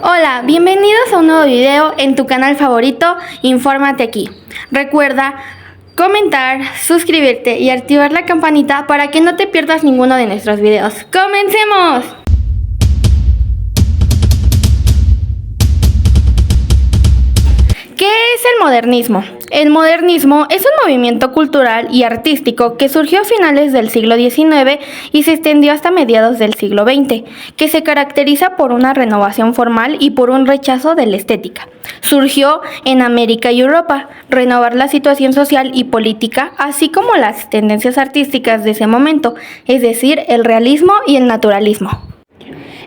Hola, bienvenidos a un nuevo video en tu canal favorito, Infórmate aquí. Recuerda comentar, suscribirte y activar la campanita para que no te pierdas ninguno de nuestros videos. ¡Comencemos! ¿Qué es el modernismo? El modernismo es un movimiento cultural y artístico que surgió a finales del siglo XIX y se extendió hasta mediados del siglo XX, que se caracteriza por una renovación formal y por un rechazo de la estética. Surgió en América y Europa, renovar la situación social y política, así como las tendencias artísticas de ese momento, es decir, el realismo y el naturalismo.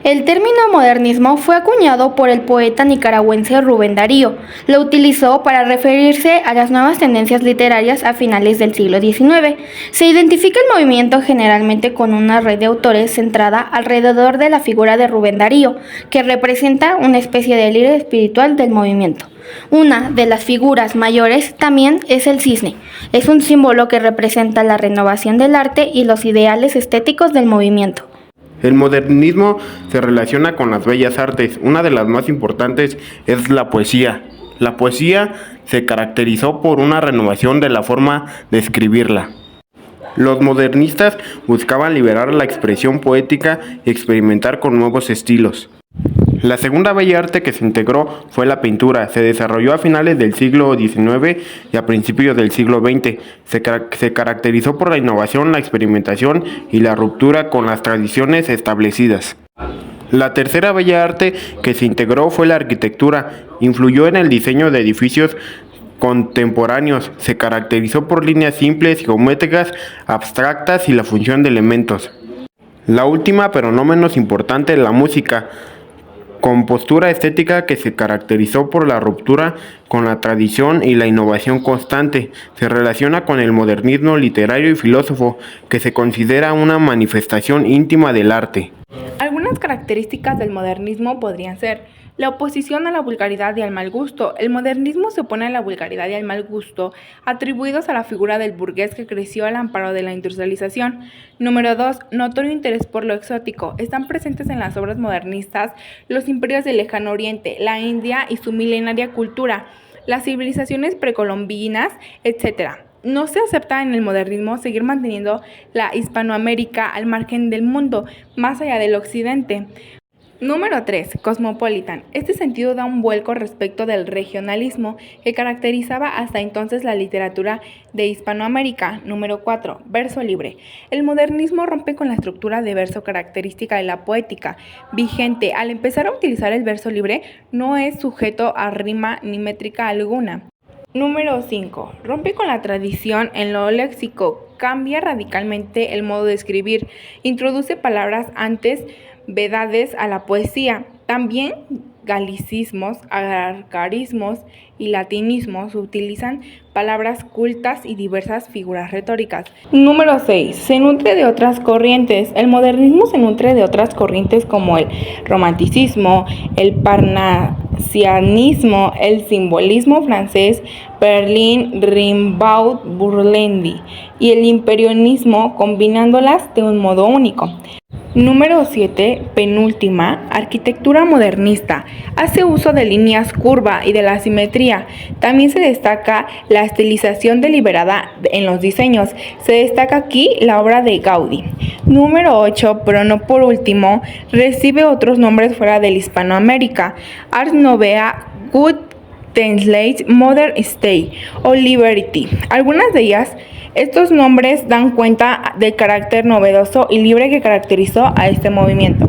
El término modernismo fue acuñado por el poeta nicaragüense Rubén Darío. Lo utilizó para referirse a las nuevas tendencias literarias a finales del siglo XIX. Se identifica el movimiento generalmente con una red de autores centrada alrededor de la figura de Rubén Darío, que representa una especie de líder espiritual del movimiento. Una de las figuras mayores también es el cisne. Es un símbolo que representa la renovación del arte y los ideales estéticos del movimiento. El modernismo se relaciona con las bellas artes. Una de las más importantes es la poesía. La poesía se caracterizó por una renovación de la forma de escribirla. Los modernistas buscaban liberar la expresión poética y experimentar con nuevos estilos. La segunda bella arte que se integró fue la pintura. Se desarrolló a finales del siglo XIX y a principios del siglo XX. Se caracterizó por la innovación, la experimentación y la ruptura con las tradiciones establecidas. La tercera bella arte que se integró fue la arquitectura. Influyó en el diseño de edificios contemporáneos. Se caracterizó por líneas simples, geométricas, abstractas y la función de elementos. La última, pero no menos importante, la música. Con postura estética que se caracterizó por la ruptura con la tradición y la innovación constante. Se relaciona con el modernismo literario y filósofo, que se considera una manifestación íntima del arte. Algunas características del modernismo podrían ser la oposición a la vulgaridad y al mal gusto. El modernismo se opone a la vulgaridad y al mal gusto atribuidos a la figura del burgués que creció al amparo de la industrialización. Número 2. Notorio interés por lo exótico. Están presentes en las obras modernistas los imperios del lejano oriente, la India y su milenaria cultura, las civilizaciones precolombinas, etc. No se acepta en el modernismo seguir manteniendo la Hispanoamérica al margen del mundo, más allá del occidente. Número 3. Cosmopolitan. Este sentido da un vuelco respecto del regionalismo que caracterizaba hasta entonces la literatura de Hispanoamérica. Número 4. Verso libre. El modernismo rompe con la estructura de verso característica de la poética vigente. Al empezar a utilizar el verso libre, no es sujeto a rima ni métrica alguna. Número 5. Rompe con la tradición en lo léxico. Cambia radicalmente el modo de escribir. Introduce palabras antes vedades a la poesía. También galicismos, arcaísmos y latinismos utilizan palabras cultas y diversas figuras retóricas. Número 6. Se nutre de otras corrientes. El modernismo se nutre de otras corrientes como el romanticismo, el parnasianismo, el simbolismo francés, Berlín, Rimbaud, Burlendi y el impresionismo, combinándolas de un modo único. Número 7, penúltima, arquitectura modernista. Hace uso de líneas curva y de la simetría. También se destaca la estilización deliberada en los diseños. Se destaca aquí la obra de Gaudí. Número 8, pero no por último, recibe otros nombres fuera del Hispanoamérica. Ars Novea, Good Template, Modern Style o Liberty. Algunas de ellas. Estos nombres dan cuenta del carácter novedoso y libre que caracterizó a este movimiento.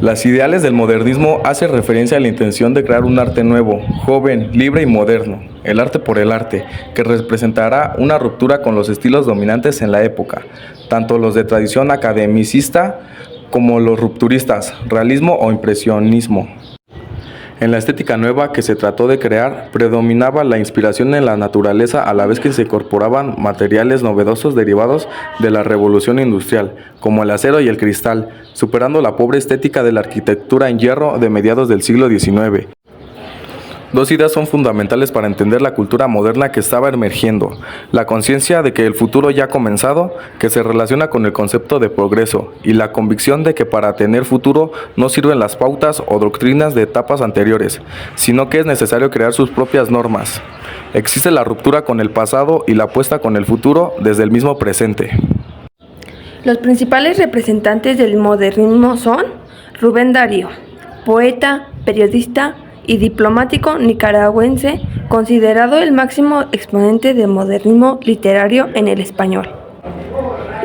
Las ideales del modernismo hacen referencia a la intención de crear un arte nuevo, joven, libre y moderno, el arte por el arte, que representará una ruptura con los estilos dominantes en la época, tanto los de tradición academicista como los rupturistas, realismo o impresionismo. En la estética nueva que se trató de crear, predominaba la inspiración en la naturaleza a la vez que se incorporaban materiales novedosos derivados de la revolución industrial, como el acero y el cristal, superando la pobre estética de la arquitectura en hierro de mediados del siglo XIX. Dos ideas son fundamentales para entender la cultura moderna que estaba emergiendo: la conciencia de que el futuro ya ha comenzado, que se relaciona con el concepto de progreso, y la convicción de que para tener futuro no sirven las pautas o doctrinas de etapas anteriores, sino que es necesario crear sus propias normas. Existe la ruptura con el pasado y la apuesta con el futuro desde el mismo presente. Los principales representantes del modernismo son Rubén Darío, poeta, periodista y diplomático nicaragüense, considerado el máximo exponente del modernismo literario en el español.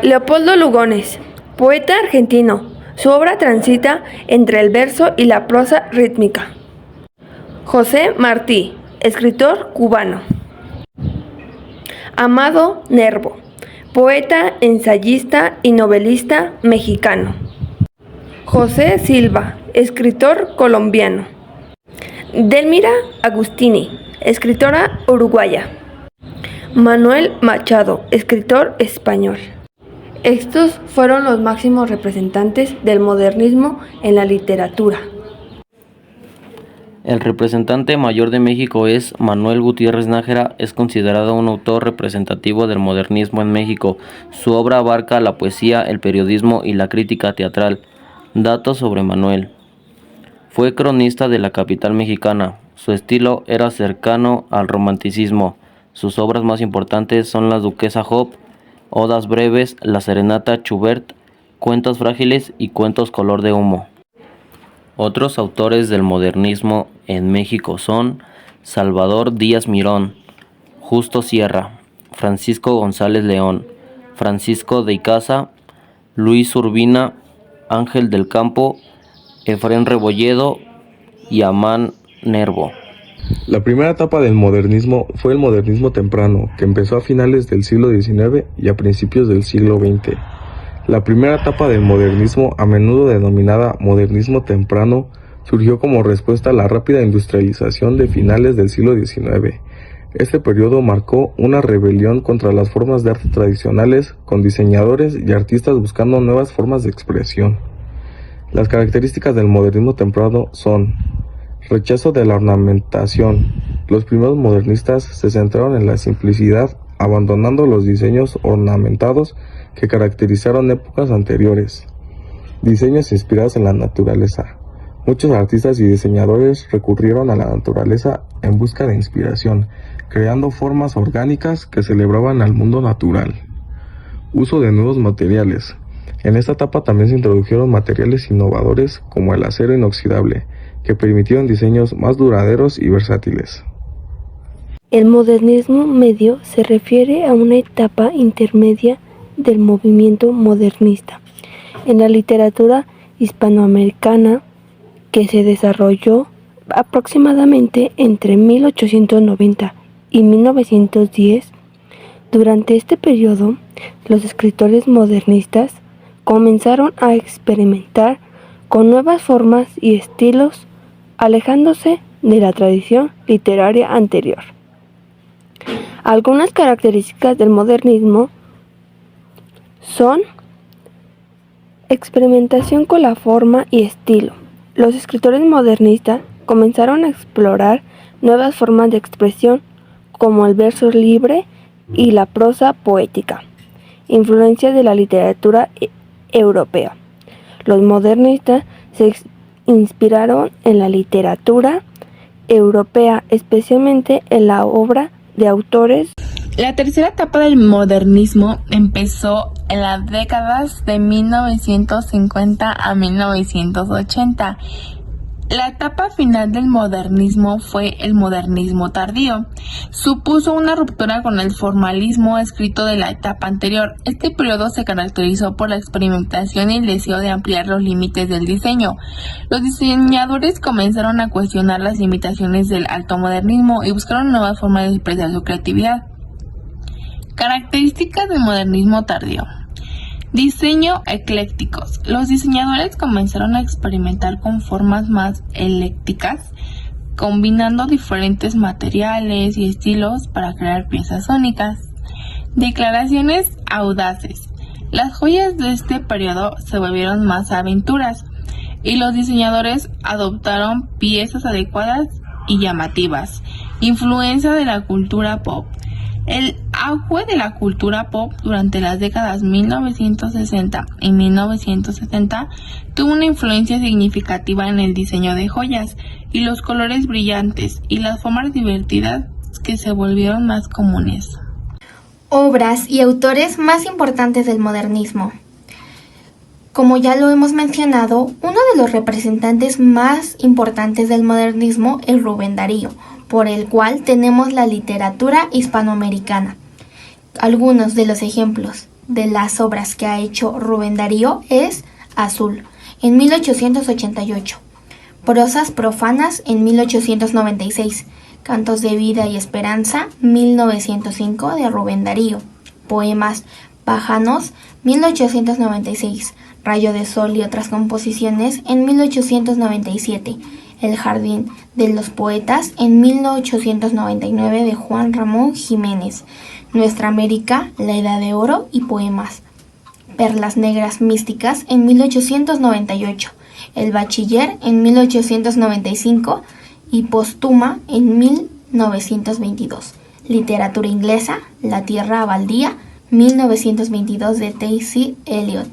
Leopoldo Lugones, poeta argentino, su obra transita entre el verso y la prosa rítmica. José Martí, escritor cubano. Amado Nervo, poeta, ensayista y novelista mexicano. José Silva, escritor colombiano. Delmira Agustini, escritora uruguaya. Manuel Machado, escritor español. Estos fueron los máximos representantes del modernismo en la literatura. El representante mayor de México es Manuel Gutiérrez Nájera. Es considerado un autor representativo del modernismo en México. Su obra abarca la poesía, el periodismo y la crítica teatral. Datos sobre Manuel: fue cronista de la capital mexicana. Su estilo era cercano al romanticismo. Sus obras más importantes son La Duquesa Job, Odas breves, La Serenata Schubert, Cuentos frágiles y Cuentos color de humo. Otros autores del modernismo en México son Salvador Díaz Mirón, Justo Sierra, Francisco González León, Francisco de Icaza, Luis Urbina, Ángel del Campo, Efrén Rebolledo y Amán Nervo. La primera etapa del modernismo fue el modernismo temprano, que empezó a finales del siglo XIX y a principios del siglo XX. La primera etapa del modernismo, a menudo denominada modernismo temprano, surgió como respuesta a la rápida industrialización de finales del siglo XIX. Este periodo marcó una rebelión contra las formas de arte tradicionales, con diseñadores y artistas buscando nuevas formas de expresión. Las características del modernismo temprano son: rechazo de la ornamentación. Los primeros modernistas se centraron en la simplicidad, abandonando los diseños ornamentados que caracterizaron épocas anteriores. Diseños inspirados en la naturaleza. Muchos artistas y diseñadores recurrieron a la naturaleza en busca de inspiración, creando formas orgánicas que celebraban al mundo natural. Uso de nuevos materiales. En esta etapa también se introdujeron materiales innovadores como el acero inoxidable, que permitieron diseños más duraderos y versátiles. El modernismo medio se refiere a una etapa intermedia del movimiento modernista en la literatura hispanoamericana que se desarrolló aproximadamente entre 1890 y 1910. Durante este periodo, los escritores modernistas comenzaron a experimentar con nuevas formas y estilos, alejándose de la tradición literaria anterior. Algunas características del modernismo son: experimentación con la forma y estilo. Los escritores modernistas comenzaron a explorar nuevas formas de expresión como el verso libre y la prosa poética. Influencia de la literatura europea. Los modernistas se inspiraron en la literatura europea, especialmente en la obra de autores. La tercera etapa del modernismo empezó en las décadas de 1950 a 1980. La etapa final del modernismo fue el modernismo tardío. Supuso una ruptura con el formalismo escrito de la etapa anterior. Este periodo se caracterizó por la experimentación y el deseo de ampliar los límites del diseño. Los diseñadores comenzaron a cuestionar las limitaciones del alto modernismo y buscaron nuevas formas de expresar su creatividad. Características del modernismo tardío. Diseño eclécticos. Los diseñadores comenzaron a experimentar con formas más eclécticas, combinando diferentes materiales y estilos para crear piezas únicas. Declaraciones audaces. Las joyas de este periodo se volvieron más aventuras y los diseñadores adoptaron piezas adecuadas y llamativas. Influencia de la cultura pop. El auge de la cultura pop durante las décadas 1960 y 1970 tuvo una influencia significativa en el diseño de joyas y los colores brillantes y las formas divertidas que se volvieron más comunes. Obras y autores más importantes del modernismo. Como ya lo hemos mencionado, uno de los representantes más importantes del modernismo es Rubén Darío, por el cual tenemos la literatura hispanoamericana. Algunos de los ejemplos de las obras que ha hecho Rubén Darío es Azul, en 1888, Prosas profanas, en 1896, Cantos de vida y esperanza, 1905, de Rubén Darío, Poemas pájanos, 1896, Rayo de sol y otras composiciones, en 1897, El jardín de los poetas, en 1899, de Juan Ramón Jiménez, Nuestra América, La Edad de Oro y poemas, Perlas negras místicas, en 1898, El bachiller, en 1895 y Póstuma, en 1922. Literatura inglesa, La tierra baldía, 1922, de T.C. Eliot.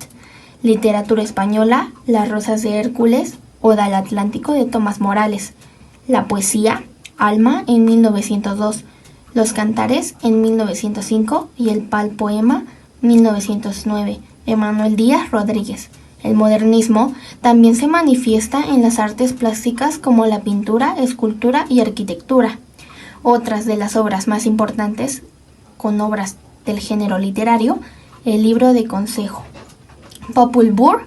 Literatura española, Las rosas de Hércules, Oda al Atlántico, de Tomás Morales. La poesía, Alma, en 1902, Los cantares, en 1905 y El pal poema, 1909, de Manuel Díaz Rodríguez. El modernismo también se manifiesta en las artes plásticas como la pintura, escultura y arquitectura. Otras de las obras más importantes, con obras del género literario, El libro de consejo, Popul Vuh,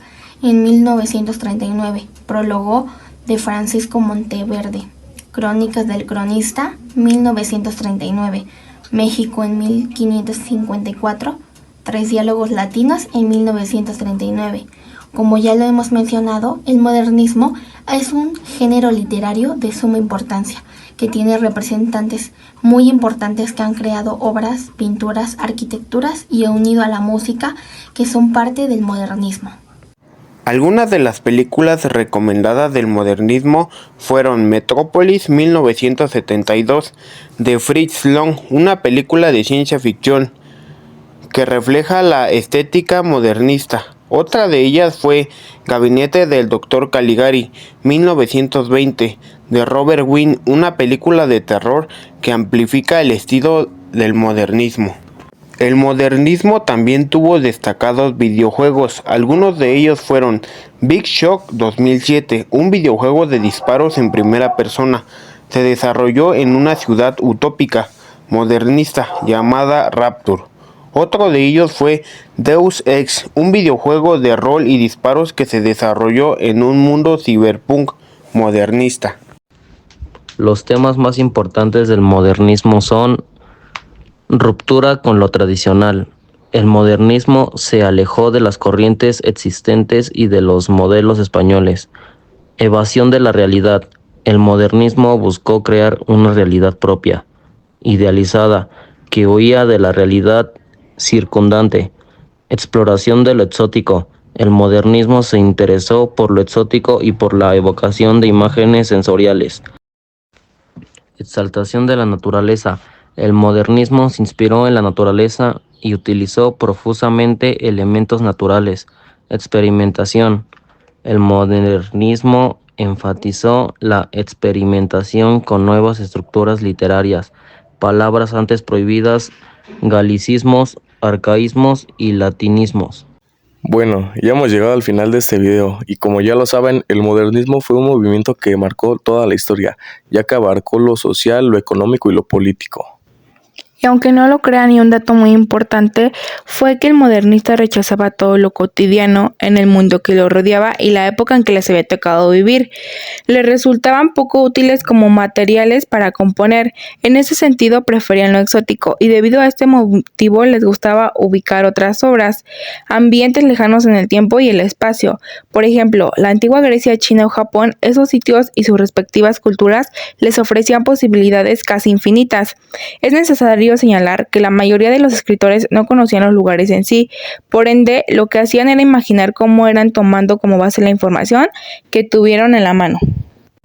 en 1939, Prólogo, de Francisco Monteverde, Crónicas del cronista, 1939, México en 1554, Tres diálogos latinos, en 1939. Como ya lo hemos mencionado, el modernismo es un género literario de suma importancia, que tiene representantes muy importantes que han creado obras, pinturas, arquitecturas y ha unido a la música, que son parte del modernismo. Algunas de las películas recomendadas del modernismo fueron Metrópolis, 1972, de Fritz Lang, una película de ciencia ficción que refleja la estética modernista. Otra de ellas fue Gabinete del Dr. Caligari, 1920, de Robert Wind, una película de terror que amplifica el estilo del modernismo. El modernismo también tuvo destacados videojuegos, algunos de ellos fueron Big Shock 2007, un videojuego de disparos en primera persona. Se desarrolló en una ciudad utópica, modernista, llamada Rapture. Otro de ellos fue Deus Ex, un videojuego de rol y disparos que se desarrolló en un mundo cyberpunk modernista. Los temas más importantes del modernismo son: ruptura con lo tradicional. El modernismo se alejó de las corrientes existentes y de los modelos españoles. Evasión de la realidad. El modernismo buscó crear una realidad propia, idealizada, que huía de la realidad circundante. Exploración de lo exótico. El modernismo se interesó por lo exótico y por la evocación de imágenes sensoriales. Exaltación de la naturaleza. El modernismo se inspiró en la naturaleza y utilizó profusamente elementos naturales. Experimentación. El modernismo enfatizó la experimentación con nuevas estructuras literarias, palabras antes prohibidas, galicismos, arcaísmos y latinismos. Bueno, ya hemos llegado al final de este video y como ya lo saben, el modernismo fue un movimiento que marcó toda la historia, ya que abarcó lo social, lo económico y lo político. Y aunque no lo crean, y un dato muy importante fue que el modernista rechazaba todo lo cotidiano en el mundo que lo rodeaba y la época en que les había tocado vivir. Les resultaban poco útiles como materiales para componer. En ese sentido preferían lo exótico y debido a este motivo les gustaba ubicar otras obras, ambientes lejanos en el tiempo y el espacio. Por ejemplo, la antigua Grecia, China o Japón, esos sitios y sus respectivas culturas les ofrecían posibilidades casi infinitas. Es necesario señalar que la mayoría de los escritores no conocían los lugares en sí, por ende lo que hacían era imaginar cómo eran tomando como base la información que tuvieron en la mano.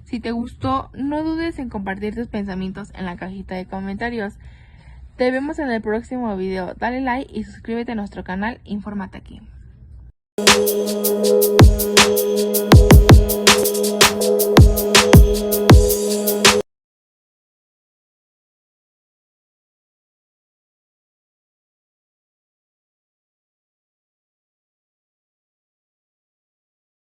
Si te gustó, no dudes en compartir tus pensamientos en la cajita de comentarios. Te vemos en el próximo video. Dale like y suscríbete a nuestro canal. Infórmate aquí.